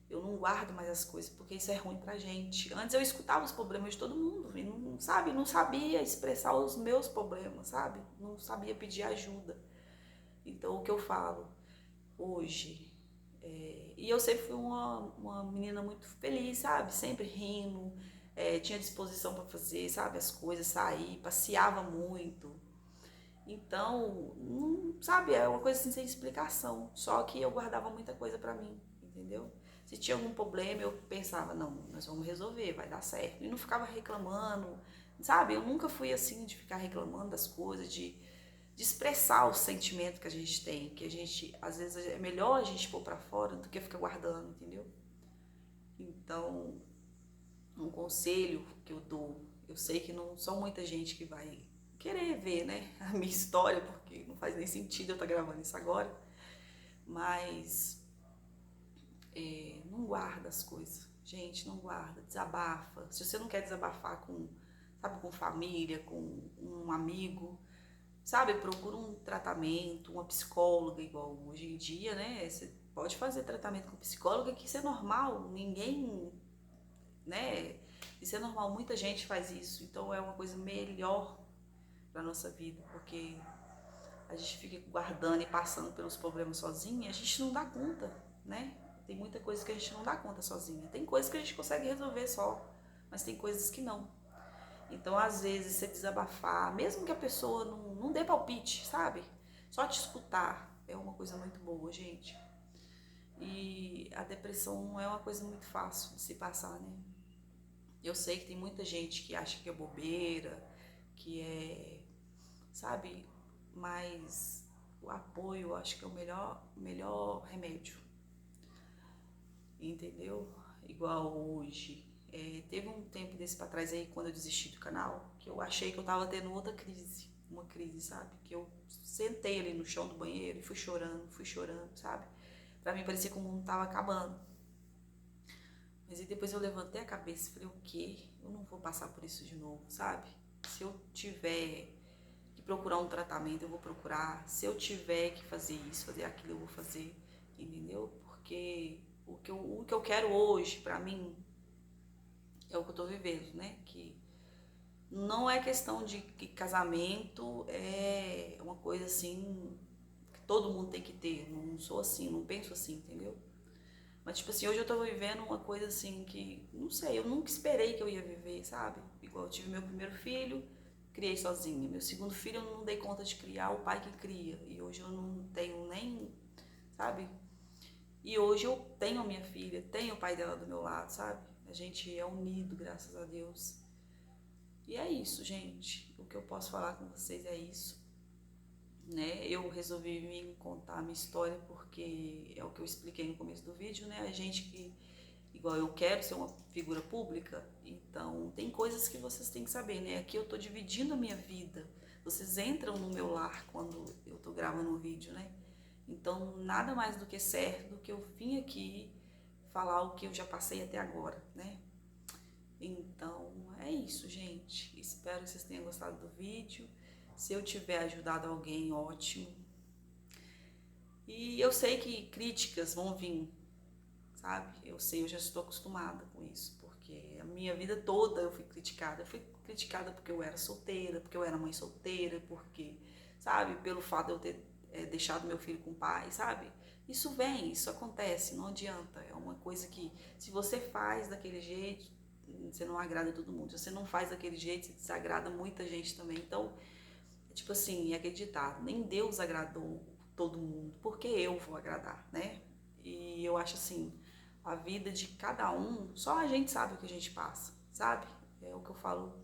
Eu não guardo mais as coisas, porque isso é ruim pra gente. Antes eu escutava os problemas de todo mundo e não, sabe, não sabia expressar os meus problemas, sabe? Não sabia pedir ajuda. Então, o que eu falo hoje, e eu sempre fui uma menina muito feliz, sabe? Sempre rindo, tinha disposição para fazer, sabe? As coisas, sair, passeava muito. Então, não, sabe? É uma coisa assim sem explicação. Só que eu guardava muita coisa para mim, entendeu? Se tinha algum problema, eu pensava, não, nós vamos resolver, vai dar certo. E não ficava reclamando, sabe? Eu nunca fui assim de ficar reclamando das coisas, de expressar o sentimento que a gente tem, que a gente, às vezes, é melhor a gente pôr pra fora do que ficar guardando, entendeu? Então, um conselho que eu dou, eu sei que não são muita gente que vai querer ver, né, a minha história, porque não faz nem sentido eu estar gravando isso agora, mas não guarda as coisas, gente, não guarda, desabafa. Se você não quer desabafar com, sabe, com família, com um amigo, sabe, procura um tratamento, uma psicóloga, igual hoje em dia, né? Você pode fazer tratamento com psicóloga, que isso é normal, ninguém, né? Isso é normal, muita gente faz isso, então é uma coisa melhor para nossa vida, porque a gente fica guardando e passando pelos problemas sozinha, a gente não dá conta, né? Tem muita coisa que a gente não dá conta sozinha. Tem coisas que a gente consegue resolver só, mas tem coisas que não. Então, às vezes, você desabafar, mesmo que a pessoa não dê palpite, sabe? Só te escutar é uma coisa muito boa, gente. E a depressão não é uma coisa muito fácil de se passar, né? Eu sei que tem muita gente que acha que é bobeira, que é, sabe? Mas o apoio, eu acho que é o melhor remédio, entendeu? Igual hoje. teve um tempo desse pra trás aí, quando eu desisti do canal, que eu achei que eu tava tendo outra crise, uma crise, sabe? Que eu sentei ali no chão do banheiro e fui chorando, sabe? Pra mim parecia que o mundo tava acabando. Mas aí depois eu levantei a cabeça e falei, o quê? Eu não vou passar por isso de novo, sabe? Se eu tiver que procurar um tratamento, eu vou procurar. Se eu tiver que fazer isso, fazer aquilo, eu vou fazer, entendeu? Porque o que eu quero hoje, pra mim, é o que eu tô vivendo, né? Que não é questão de que casamento é uma coisa assim que todo mundo tem que ter. Não sou assim, não penso assim, entendeu? Mas, tipo assim, hoje eu tô vivendo uma coisa assim que, não sei, eu nunca esperei que eu ia viver, sabe? Igual eu tive meu primeiro filho, criei sozinha. Meu segundo filho eu não dei conta de criar, o pai que cria. E hoje eu não tenho nem, sabe? E hoje eu tenho a minha filha, tenho o pai dela do meu lado, sabe? A gente é unido, graças a Deus. E é isso, gente. O que eu posso falar com vocês é isso, né? Eu resolvi vir contar a minha história porque é o que eu expliquei no começo do vídeo, né? A gente que, igual eu quero ser uma figura pública, então tem coisas que vocês têm que saber, né? Aqui eu tô dividindo a minha vida. Vocês entram no meu lar quando eu tô gravando um vídeo, né? Então, nada mais do que certo do que eu vim aqui falar o que eu já passei até agora, né? Então, é isso, gente. Espero que vocês tenham gostado do vídeo. Se eu tiver ajudado alguém, ótimo. E eu sei que críticas vão vir, sabe? Eu sei, eu já estou acostumada com isso, porque a minha vida toda eu fui criticada. Eu fui criticada porque eu era solteira, porque eu era mãe solteira, porque, sabe, pelo fato de eu ter deixado meu filho com o pai, sabe? Isso vem, isso acontece, não adianta. É uma coisa que, se você faz daquele jeito, você não agrada todo mundo. Se você não faz daquele jeito, você desagrada muita gente também. Então, tipo assim, é acreditar, nem Deus agradou todo mundo, porque eu vou agradar, né? E eu acho assim, a vida de cada um, só a gente sabe o que a gente passa, sabe? É o que eu falo,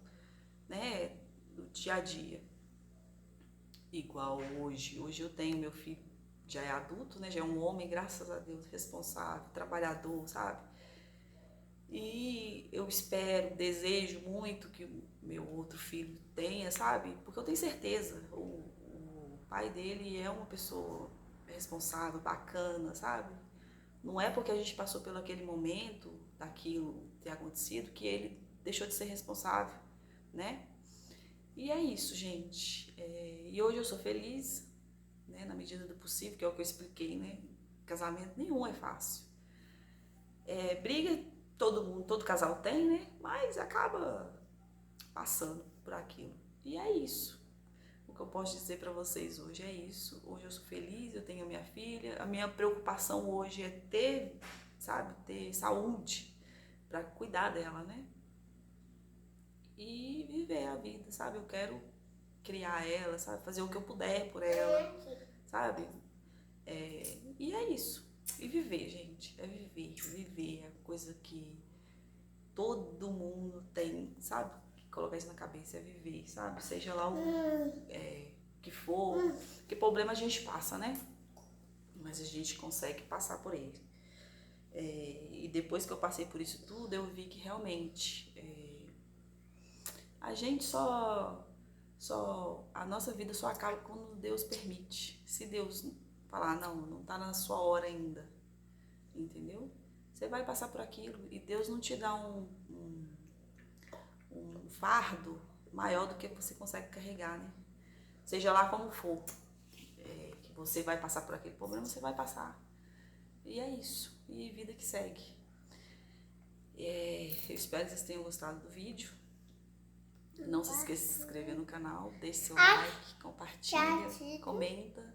né, do dia a dia. Igual hoje, eu tenho meu filho, já é adulto, né? Já é um homem, graças a Deus, responsável, trabalhador, sabe? E eu espero, desejo muito que o meu outro filho tenha, sabe? Porque eu tenho certeza, o pai dele é uma pessoa responsável, bacana, sabe? Não é porque a gente passou pelo aquele momento, daquilo ter acontecido, que ele deixou de ser responsável, né? E é isso, gente. E hoje eu sou feliz, né? Na medida do possível, que é o que eu expliquei, né? Casamento nenhum é fácil. Briga todo mundo, todo casal tem, né? Mas acaba passando por aquilo. E é isso. O que eu posso dizer pra vocês hoje é isso. Hoje eu sou feliz, eu tenho a minha filha. A minha preocupação hoje é ter, sabe, ter saúde pra cuidar dela, né? E viver a vida, sabe? Eu quero criar ela, sabe? Fazer o que eu puder por ela, sabe? E é isso. E viver, gente. É viver. Viver é a coisa que todo mundo tem, sabe? Colocar isso na cabeça é viver, sabe? Seja lá que for, que problema a gente passa, né? Mas a gente consegue passar por ele. E depois que eu passei por isso tudo, eu vi que realmente a gente a nossa vida só acaba quando Deus permite. Se Deus falar, não tá na sua hora ainda, entendeu? Você vai passar por aquilo e Deus não te dá um fardo maior do que você consegue carregar, né? Seja lá como for, que você vai passar por aquele problema, você vai passar. E é isso. E vida que segue. Eu espero que vocês tenham gostado do vídeo. Não se esqueça de se inscrever no canal, deixe seu like, compartilha, comenta.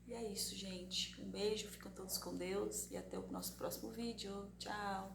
E é isso, gente. Um beijo, fiquem todos com Deus e até o nosso próximo vídeo. Tchau!